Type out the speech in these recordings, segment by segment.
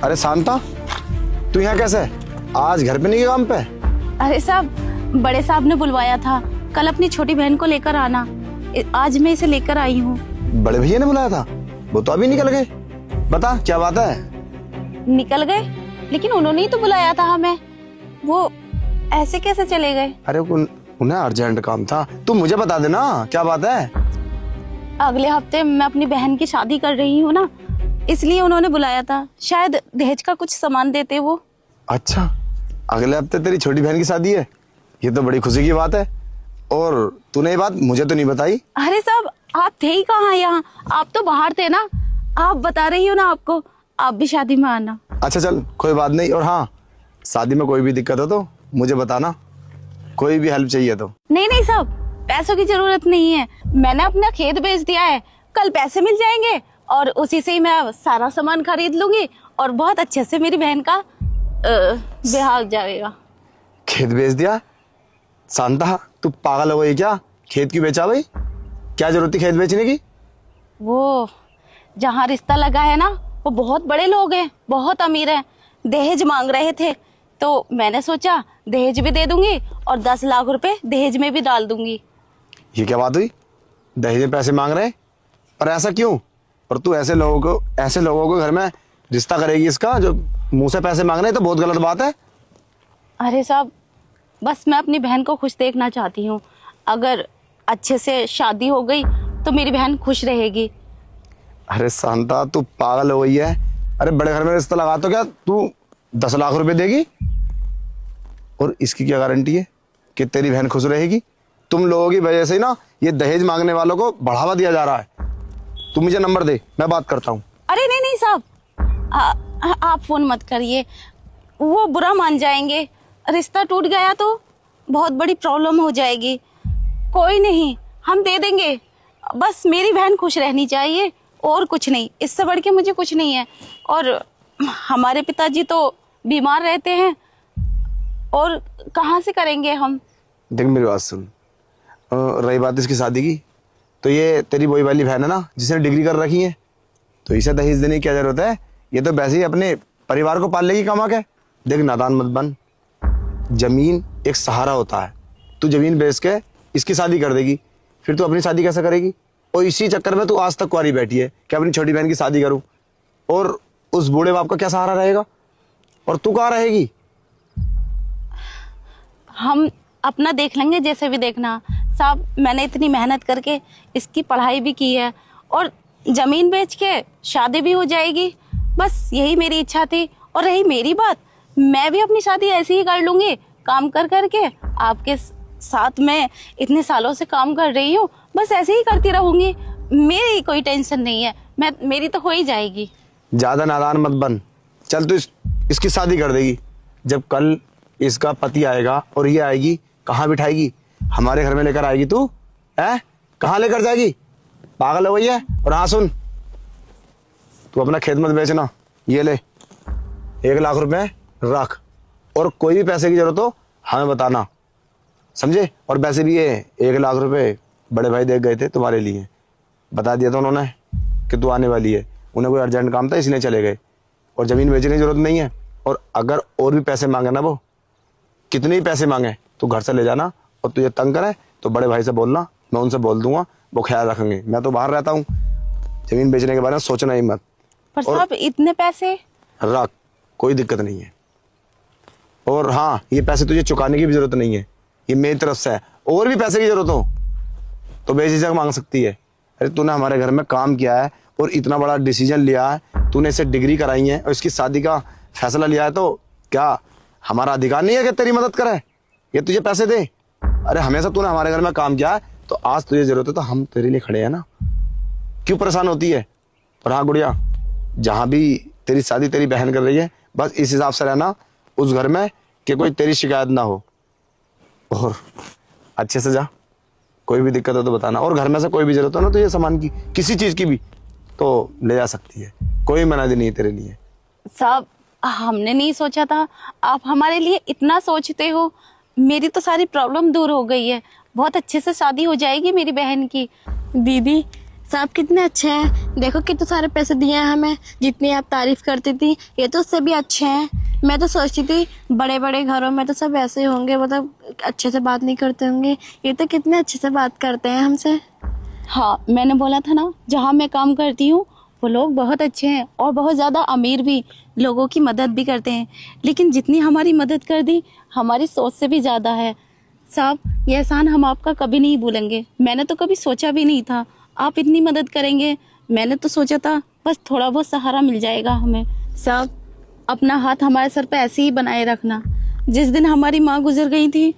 अरे शांता, तू यहाँ कैसे? आज घर पे नहीं गई काम पे? अरे साहब, बड़े साहब ने बुलवाया था, कल अपनी छोटी बहन को लेकर आना। आज मैं इसे लेकर आई हूँ। बड़े भैया ने बुलाया था? वो तो अभी निकल गए। बता क्या बात है? निकल गए? लेकिन उन्होंने ही तो बुलाया था हमें। वो ऐसे कैसे चले गए? अरे उन्हें अर्जेंट काम था। तू मुझे बता देना क्या बात है। अगले हफ्ते मैं अपनी बहन की शादी कर रही हूँ ना, इसलिए उन्होंने बुलाया था। शायद दहेज का कुछ सामान देते वो। अच्छा, अगले हफ्ते तेरी छोटी बहन की शादी है? ये तो बड़ी खुशी की बात है। और तूने ये बात मुझे तो नहीं बताई। अरे साहब, आप थे ही कहाँ यहाँ? आप तो बाहर थे ना। आप बता रही हो ना आपको, आप भी शादी में आना। अच्छा चल, कोई बात नहीं। और हाँ, शादी में कोई भी दिक्कत हो तो मुझे बताना, कोई भी हेल्प चाहिए तो। नहीं साहब, पैसों की जरूरत नहीं है। मैंने अपना खेत बेच दिया है, कल पैसे मिल जाएंगे और उसी से ही मैं सारा सामान खरीद लूंगी और बहुत अच्छे से मेरी बहन का ब्याह हो जाएगा। खेत बेच दिया? शांता, तू पागल हो गई क्या? खेत क्यों बेचा भाई? क्या जरूरत थी खेत बेचने की? वो जहाँ रिश्ता लगा है ना, वो बहुत बड़े लोग हैं, बहुत अमीर हैं। दहेज मांग रहे थे तो मैंने सोचा दहेज भी दे दूंगी और 10 लाख रुपए दहेज में भी डाल दूंगी। ये क्या बात हुई? दहेज में पैसे मांग रहे? और ऐसा क्यों? और तू ऐसे लोगों को घर में रिश्ता करेगी इसका, जो मुंह से पैसे मांग रहे हैं? तो बहुत गलत बात है। अरे साहब, बस मैं अपनी बहन को खुश देखना चाहती हूँ। अगर अच्छे से शादी हो गई तो मेरी बहन खुश रहेगी। अरे शांता, तू पागल हो गई है? अरे बड़े घर में रिश्ता लगा तो क्या तू 10 लाख रुपए देगी? और इसकी क्या गारंटी है कि तेरी बहन खुश रहेगी? तुम लोगों की वजह से ना ये दहेज मांगने वालों को बढ़ावा दिया जा रहा है। तू मुझे नंबर दे, मैं बात करता हूँ। अरे नहीं साहब, आप फोन मत करिए, वो बुरा मान जाएंगे। रिश्ता टूट गया तो बहुत बड़ी प्रॉब्लम हो जाएगी। कोई नहीं, हम दे देंगे। बस मेरी बहन खुश रहनी चाहिए और कुछ नहीं, इससे बढ़ के मुझे कुछ नहीं है। और हमारे पिताजी तो बीमार रहते हैं और कहाँ से करेंगे हम? देख मेरी बात सुन। रही बात इसकी शादी की, तो ये तेरी वही वाली बहन है ना जिसने डिग्री कर रखी है, तो इसे दहेज देने की क्या जरूरत है? ये तो वैसे ही अपने परिवार को पाल लेगी कमा के। देख नादान मत बन, जमीन एक सहारा होता है। तू जमीन बेच के इसकी शादी कर देगी, फिर तू अपनी शादी कैसे करेगी? और इसी चक्कर में तू आज तक कुंवारी बैठी है कि अपनी छोटी बहन की शादी करूं। और उस बूढ़े बाप का क्या सहारा रहेगा? और तू कहाँ रहेगी? हम अपना देख लेंगे, जैसे भी देखना। साहब, मैंने इतनी मेहनत करके इसकी पढ़ाई भी की है और जमीन बेच के शादी भी हो जाएगी। बस यही मेरी इच्छा थी। और रही मेरी बात, मैं भी अपनी शादी ऐसे ही कर लूंगी, काम कर करके। आपके साथ मैं इतने सालों से काम कर रही हूँ, बस ऐसे ही करती रहूंगी। मेरी कोई टेंशन नहीं है, मेरी तो हो ही जाएगी। ज्यादा नादान मत बन। चल तू इसकी शादी कर देगी। जब कल इसका पति आएगा और ये आएगी, कहाँ बिठाएगी? हमारे घर में लेकर आएगी तू? है कहाँ लेकर जाएगी? पागल हो गई है? और हाँ सुन, तू अपना खेत मत बेचना। ये ले 1 लाख रुपए रख, और कोई भी पैसे की जरूरत हो हमें बताना, समझे? और वैसे भी ये 1 लाख रुपए बड़े भाई देख गए थे तुम्हारे लिए, बता दिया था उन्होंने कि तू आने वाली है। उन्हें कोई अर्जेंट काम था इसलिए चले गए। और जमीन बेचने की जरूरत नहीं है। और अगर और भी पैसे मांगे ना, वो कितने ही पैसे मांगे, तू घर से ले जाना। और तुझे तंग करे तो बड़े भाई से बोलना, मैं उनसे बोल दूंगा, वो ख्याल रखेंगे। मैं तो बाहर रहता हूँ, जमीन बेचने के बारे में सोचना ही मत। पर साहब, इतने पैसे रख, कोई दिक्कत नहीं है। और हाँ, ये पैसे तुझे चुकाने की भी जरूरत नहीं है, ये मेरी तरफ से है। और भी पैसे की जरूरत हो तो बेझिझक मांग सकती है। अरे तूने हमारे घर में काम किया है और इतना बड़ा डिसीजन लिया है, तूने इसे डिग्री कराई है और इसकी शादी का फैसला लिया है, तो क्या हमारा अधिकार नहीं है कि तेरी मदद करें, ये तुझे पैसे दे? अरे हमेशा तूने हमारे घर में काम किया है, तो आज तुझे जरूरत है तो हम तेरे लिए खड़े हैं ना। क्यों परेशान होती है? और हाँ गुड़िया, जहां भी तेरी शादी तेरी बहन कर रही है, बस इस हिसाब से रहना उस घर में कि कोई तेरी शिकायत ना हो। और अच्छे से जा, कोई भी दिक्कत हो तो बताना। और घर में से कोई भी जरूरत हो ना तो ये सामान की, किसी चीज की भी, तो ले जा सकती है, कोई मनाही नहीं है तेरे लिए। साहब, हमने नहीं सोचा था आप हमारे लिए इतना सोचते हो। मेरी तो सारी प्रॉब्लम दूर हो गई है, बहुत अच्छे से शादी हो जाएगी मेरी बहन की। दीदी, साहब कितने अच्छे हैं, देखो कितने सारे पैसे दिए हैं हमें, जितनी आप तारीफ करती थी ये तो उससे भी अच्छे हैं। मैं तो सोचती थी बड़े बड़े घरों में तो सब ऐसे ही होंगे, मतलब अच्छे से बात नहीं करते होंगे, ये तो कितने अच्छे से बात करते हैं हमसे। हाँ, मैंने बोला था ना, जहाँ मैं काम करती हूँ वो लोग बहुत अच्छे हैं और बहुत ज़्यादा अमीर भी, लोगों की मदद भी करते हैं। लेकिन जितनी हमारी मदद कर दी, हमारी सोच से भी ज़्यादा है। साहब, ये एहसान हम आपका कभी नहीं भूलेंगे। मैंने तो कभी सोचा भी नहीं था आप इतनी मदद करेंगे। मैंने तो सोचा था बस थोड़ा बहुत सहारा मिल जाएगा हमें। साहब, अपना हाथ हमारे सर पे ऐसे ही बनाए रखना। जिस दिन हमारी माँ गुजर गई थी,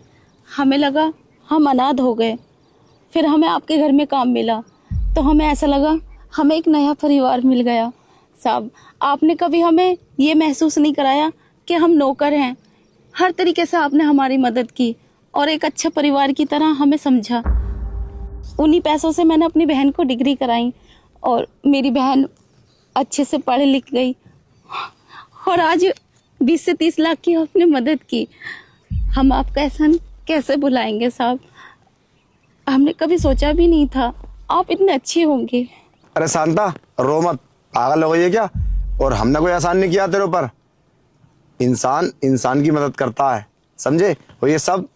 हमें लगा हम अनाथ हो गए। फिर हमें आपके घर में काम मिला तो हमें ऐसा लगा हमें एक नया परिवार मिल गया। साहब, आपने कभी हमें ये महसूस नहीं कराया कि हम नौकर हैं। हर तरीके से आपने हमारी मदद की और एक अच्छा परिवार की तरह हमें समझा। उन्हीं पैसों से मैंने अपनी बहन को डिग्री कराई और मेरी बहन अच्छे से पढ़ लिख गई और आज 20 से 30 लाख की आपने मदद की। हम आपका एहसान कैसे भुलाएंगे साहब। हमने कभी सोचा भी नहीं था आप इतने अच्छे होंगे। अरे शांता, रो मत, पागल हो गई है क्या? और हमने कोई एहसान नहीं किया तेरे ऊपर। इंसान इंसान की मदद करता है, समझे? और ये सब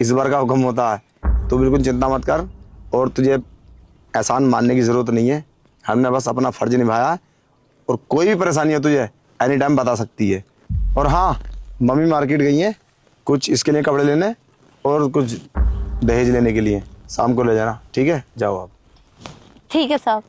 इस बार का हुक्म होता है। तू बिल्कुल चिंता मत कर और तुझे एहसान मानने की ज़रूरत नहीं है। हमने बस अपना फ़र्ज निभाया है और कोई भी परेशानी हो तुझे एनी टाइम बता सकती है। और हाँ, मम्मी मार्केट गई हैं कुछ इसके लिए कपड़े लेने और कुछ दहेज लेने के लिए। शाम को ले जाना, ठीक है? जाओ आप। ठीक है साहब।